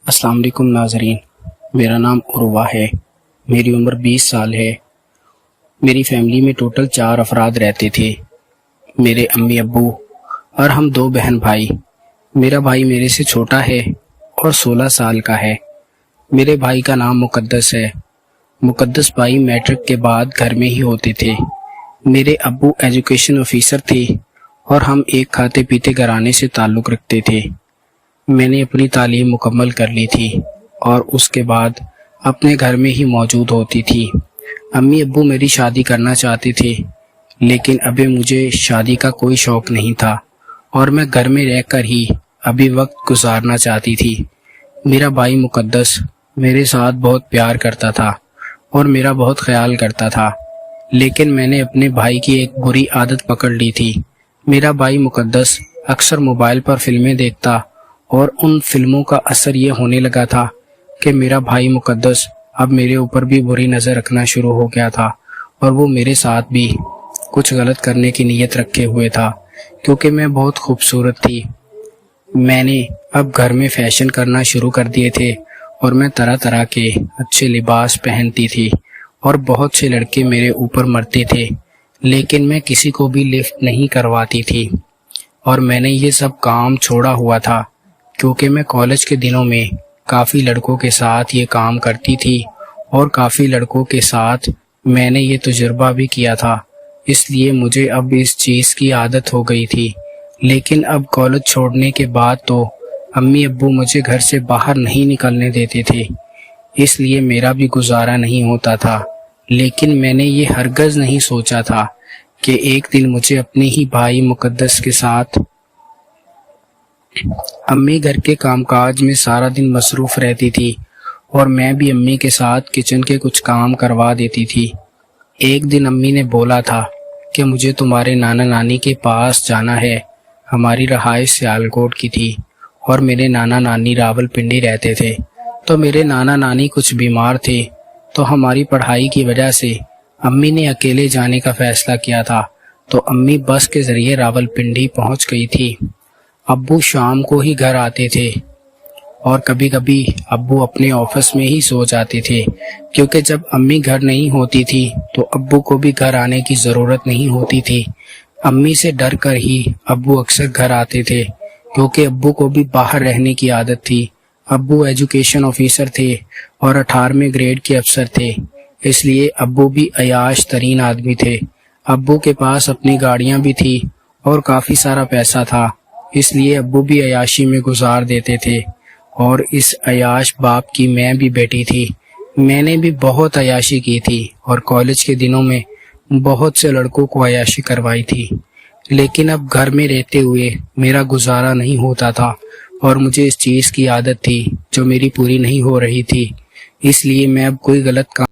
السلام علیکم ناظرین، میرا نام عروہ ہے۔ میری عمر 20 سال ہے۔ میری فیملی میں ٹوٹل 4 افراد رہتے تھے، میرے امی ابو اور ہم 2 بہن بھائی۔ میرا بھائی میرے سے چھوٹا ہے اور 16 سال کا ہے۔ میرے بھائی کا نام مقدس ہے۔ مقدس بھائی میٹرک کے بعد گھر میں ہی ہوتے تھے۔ میرے ابو ایجوکیشن آفیسر تھے اور ہم ایک کھاتے پیتے گھرانے سے تعلق رکھتے تھے۔ میں نے اپنی تعلیم مکمل کر لی تھی اور اس کے بعد اپنے گھر میں ہی موجود ہوتی تھی۔ امی ابو میری شادی کرنا چاہتے تھے، لیکن ابھی مجھے شادی کا کوئی شوق نہیں تھا اور میں گھر میں رہ کر ہی ابھی وقت گزارنا چاہتی تھی۔ میرا بھائی مقدس میرے ساتھ بہت پیار کرتا تھا اور میرا بہت خیال کرتا تھا، لیکن میں نے اپنے بھائی کی ایک بری عادت پکڑ لی تھی۔ میرا بھائی مقدس اکثر موبائل پر فلمیں دیکھتا اور ان فلموں کا اثر یہ ہونے لگا تھا کہ میرا بھائی مقدس اب میرے اوپر بھی بری نظر رکھنا شروع ہو گیا تھا اور وہ میرے ساتھ بھی کچھ غلط کرنے کی نیت رکھے ہوئے تھا، کیونکہ میں بہت خوبصورت تھی۔ میں نے اب گھر میں فیشن کرنا شروع کر دیے تھے اور میں طرح طرح کے اچھے لباس پہنتی تھی اور بہت سے لڑکے میرے اوپر مرتے تھے، لیکن میں کسی کو بھی لفٹ نہیں کرواتی تھی۔ اور میں نے یہ سب کام چھوڑا ہوا تھا کیونکہ میں کالج کے دنوں میں کافی لڑکوں کے ساتھ یہ کام کرتی تھی اور کافی لڑکوں کے ساتھ میں نے یہ تجربہ بھی کیا تھا، اس لیے مجھے اب اس چیز کی عادت ہو گئی تھی۔ لیکن اب کالج چھوڑنے کے بعد تو امی ابو مجھے گھر سے باہر نہیں نکلنے دیتے تھے، اس لیے میرا بھی گزارا نہیں ہوتا تھا۔ لیکن میں نے یہ ہرگز نہیں سوچا تھا کہ ایک دن مجھے اپنے ہی بھائی مقدس کے ساتھ امی گھر کے کام کاج میں سارا دن مصروف رہتی تھی اور میں بھی امی کے ساتھ کچن کے کچھ کام کروا دیتی تھی۔ ایک دن امی نے بولا تھا کہ مجھے تمہارے نانا نانی کے پاس جانا ہے۔ ہماری رہائش سیالکوٹ کی تھی اور میرے نانا نانی راول پنڈی رہتے تھے، تو میرے نانا نانی کچھ بیمار تھے، تو ہماری پڑھائی کی وجہ سے امی نے اکیلے جانے کا فیصلہ کیا تھا، تو امی بس کے ذریعے راول پنڈی پہنچ گئی تھی۔ ابو شام کو ہی گھر آتے تھے اور کبھی کبھی ابو اپنے آفس میں ہی سو جاتے تھے، کیونکہ جب امی گھر نہیں ہوتی تھی تو ابو کو بھی گھر آنے کی ضرورت نہیں ہوتی تھی۔ امی سے ڈر کر ہی ابو اکثر گھر آتے تھے، کیونکہ ابو کو بھی باہر رہنے کی عادت تھی۔ ابو ایجوکیشن آفیسر تھے اور 18ویں گریڈ کے افسر تھے، اس لیے ابو بھی عیاش ترین آدمی تھے۔ ابو کے پاس اپنی گاڑیاں بھی تھی اور کافی سارا پیسہ تھا، اس لیے ابو بھی عیاشی میں گزار دیتے تھے، اور اس عیاش باپ کی میں بھی بیٹی تھی۔ میں نے بھی بہت عیاشی کی تھی اور کالج کے دنوں میں بہت سے لڑکوں کو عیاشی کروائی تھی، لیکن اب گھر میں رہتے ہوئے میرا گزارا نہیں ہوتا تھا اور مجھے اس چیز کی عادت تھی جو میری پوری نہیں ہو رہی تھی، اس لیے میں اب کوئی غلط کام